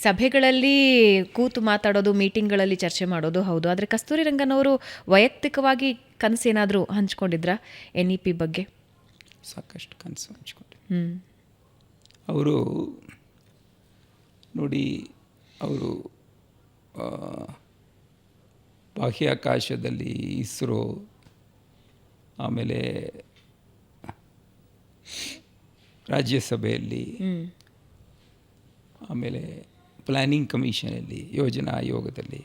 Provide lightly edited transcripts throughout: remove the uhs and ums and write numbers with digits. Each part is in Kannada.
ಸಭೆಗಳಲ್ಲಿ ಕೂತು ಮಾತಾಡೋದು, ಮೀಟಿಂಗ್ಗಳಲ್ಲಿ ಚರ್ಚೆ ಮಾಡೋದು ಹೌದು. ಆದರೆ ಕಸ್ತೂರಿ ರಂಗನ್ ಅವರು ವೈಯಕ್ತಿಕವಾಗಿ ಕನಸೇನಾದರೂ ಹಂಚ್ಕೊಂಡಿದ್ರಾ NEP ಬಗ್ಗೆ? ಸಾಕಷ್ಟು ಕನಸು ಹಂಚ್ಕೊಂಡೆ. ಅವರು ನೋಡಿ, ಅವರು ಬಾಹ್ಯಾಕಾಶದಲ್ಲಿ ಇಸ್ರೋ, ಆಮೇಲೆ ರಾಜ್ಯಸಭೆಯಲ್ಲಿ, ಆಮೇಲೆ ಪ್ಲ್ಯಾನಿಂಗ್ ಕಮಿಷನಲ್ಲಿ, ಯೋಜನಾ ಆಯೋಗದಲ್ಲಿ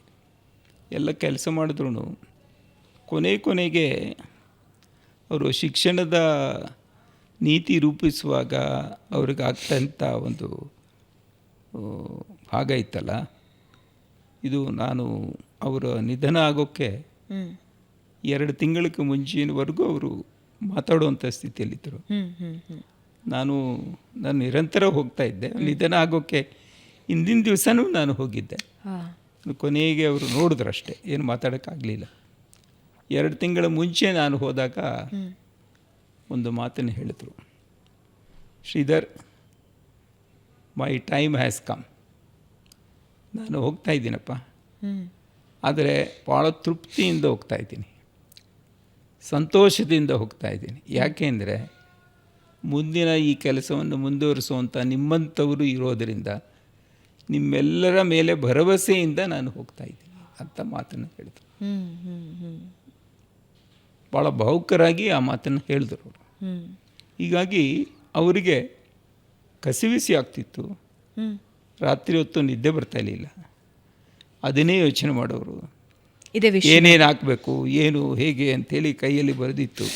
ಎಲ್ಲ ಕೆಲಸ ಮಾಡಿದ್ರು ಕೊನೆಗೆ ಅವರು ಶಿಕ್ಷಣದ ನೀತಿ ರೂಪಿಸುವಾಗ ಅವ್ರಿಗಾಗ್ತಂಥ ಒಂದು ಭಾಗ ಇತ್ತಲ್ಲ, ಇದು ನಾನು ಅವರ ನಿಧನ ಆಗೋಕ್ಕೆ 2 ತಿಂಗಳಿಗೆ ಮುಂಚಿನವರೆಗೂ ಅವರು ಮಾತಾಡುವಂಥ ಸ್ಥಿತಿಯಲ್ಲಿದ್ದರು. ನಾನು ನಿರಂತರ ಹೋಗ್ತಾ ಇದ್ದೆ. ನಿಧನ ಆಗೋಕ್ಕೆ ಹಿಂದಿನ ದಿವಸನೂ ನಾನು ಹೋಗಿದ್ದೆ. ಕೊನೆಗೆ ಅವರು ನೋಡಿದ್ರು ಅಷ್ಟೇ, ಏನು ಮಾತಾಡೋಕ್ಕಾಗಲಿಲ್ಲ. 2 ತಿಂಗಳ ಮುಂಚೆ ನಾನು ಹೋದಾಗ ಒಂದು ಮಾತನ್ನು ಹೇಳಿದ್ರು, Sridhar, my time has come. ನಾನು ಹೋಗ್ತಾ ಇದ್ದೀನಪ್ಪ, ಆದರೆ ಭಾಳ ತೃಪ್ತಿಯಿಂದ ಹೋಗ್ತಾ ಇದ್ದೀನಿ, ಸಂತೋಷದಿಂದ ಹೋಗ್ತಾ ಇದ್ದೀನಿ. ಯಾಕೆಂದರೆ ಮುಂದಿನ ಈ ಕೆಲಸವನ್ನು ಮುಂದುವರಿಸುವಂಥ ನಿಮ್ಮಂಥವರು ಇರೋದರಿಂದ ನಿಮ್ಮೆಲ್ಲರ ಮೇಲೆ ಭರವಸೆಯಿಂದ ನಾನು ಹೋಗ್ತಾ ಇದ್ದೀನಿ ಅಂತ ಮಾತನ್ನು ಹೇಳಿದ್ರು. ಭಾಳ ಭಾವುಕರಾಗಿ ಆ ಮಾತನ್ನು ಹೇಳಿದ್ರು ಅವರು. ಹೀಗಾಗಿ ಅವರಿಗೆ ಕಸಿವಿಸಿ ಆಗ್ತಿತ್ತು, ರಾತ್ರಿ ಹೊತ್ತು ನಿದ್ದೆ ಬರ್ತಾ ಇರಲಿಲ್ಲ. ಅದನ್ನೇ ಯೋಚನೆ ಮಾಡೋರು, ಏನೇನು ಹಾಕಬೇಕು, ಏನು ಹೇಗೆ ಅಂಥೇಳಿ ಕೈಯಲ್ಲಿ ಬರೆದಿತ್ತು.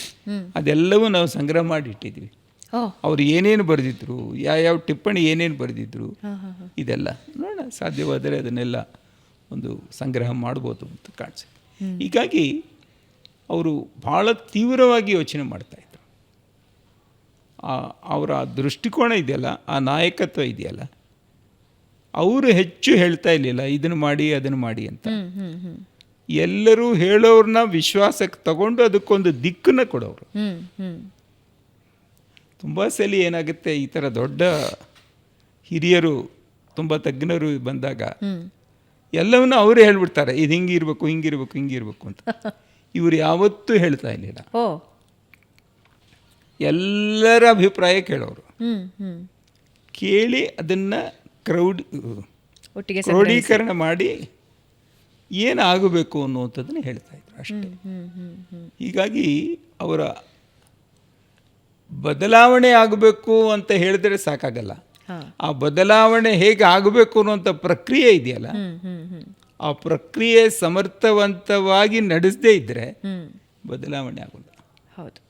ಅದೆಲ್ಲವೂ ನಾವು ಸಂಗ್ರಹ ಮಾಡಿಟ್ಟಿದ್ವಿ. ಅವ್ರು ಏನೇನು ಬರೆದಿದ್ರು, ಯಾವ ಟಿಪ್ಪಣಿ ಏನೇನು ಬರೆದಿದ್ರು, ಇದೆಲ್ಲ ನೋಡೋಣ, ಸಾಧ್ಯವಾದರೆ ಅದನ್ನೆಲ್ಲ ಒಂದು ಸಂಗ್ರಹ ಮಾಡ್ಬೋದು ಅಂತ ಕಾಣಿಸುತ್ತೆ. ಹೀಗಾಗಿ ಅವರು ಭಾಳ ತೀವ್ರವಾಗಿ ಯೋಚನೆ ಮಾಡ್ತಾಯಿದ್ರು. ಅವರ ದೃಷ್ಟಿಕೋನ ಇದೆಯಲ್ಲ, ಆ ನಾಯಕತ್ವ ಇದೆಯಲ್ಲ, ಅವರು ಹೆಚ್ಚು ಹೇಳ್ತಾ ಇರಲಿಲ್ಲ ಇದನ್ನು ಮಾಡಿ ಅದನ್ನು ಮಾಡಿ ಅಂತ. ಎಲ್ಲರೂ ಹೇಳೋರನ್ನ ವಿಶ್ವಾಸಕ್ಕೆ ತಗೊಂಡು ಅದಕ್ಕೊಂದು ದಿಕ್ಕನ್ನು ಕೊಡೋರು. ತುಂಬ ಸಲ ಏನಾಗುತ್ತೆ, ಈ ಥರ ದೊಡ್ಡ ಹಿರಿಯರು, ತುಂಬ ತಜ್ಞರು ಬಂದಾಗ ಎಲ್ಲವನ್ನೂ ಅವರೇ ಹೇಳ್ಬಿಡ್ತಾರೆ, ಇದು ಹಿಂಗಿರ್ಬೇಕು ಹಿಂಗಿರ್ಬೇಕು ಹಿಂಗಿರ್ಬೇಕು ಅಂತ. ಇವರು ಯಾವತ್ತೂ ಹೇಳ್ತಾ ಇರಲಿಲ್ಲ, ಎಲ್ಲರ ಅಭಿಪ್ರಾಯ ಕೇಳೋರು. ಕೇಳಿ ಅದನ್ನು ಕ್ರೋಢೀಕರಣ ಮಾಡಿ ಏನಾಗಬೇಕು ಅನ್ನುವಂಥದ್ದನ್ನು ಹೇಳ್ತಾ ಇದ್ರು ಅಷ್ಟೇ. ಹೀಗಾಗಿ ಅವರ ಬದಲಾವಣೆ ಆಗಬೇಕು ಅಂತ ಹೇಳಿದ್ರೆ ಸಾಕಾಗಲ್ಲ, ಆ ಬದಲಾವಣೆ ಹೇಗೆ ಆಗಬೇಕು ಅನ್ನುವಂಥ ಪ್ರಕ್ರಿಯೆ ಇದೆಯಲ್ಲ, ಆ ಪ್ರಕ್ರಿಯೆ ಸಮರ್ಥವಂತವಾಗಿ ನಡೆಸದೇ ಇದ್ದರೆ ಬದಲಾವಣೆ ಆಗೋಲ್ಲ. ಹೌದು.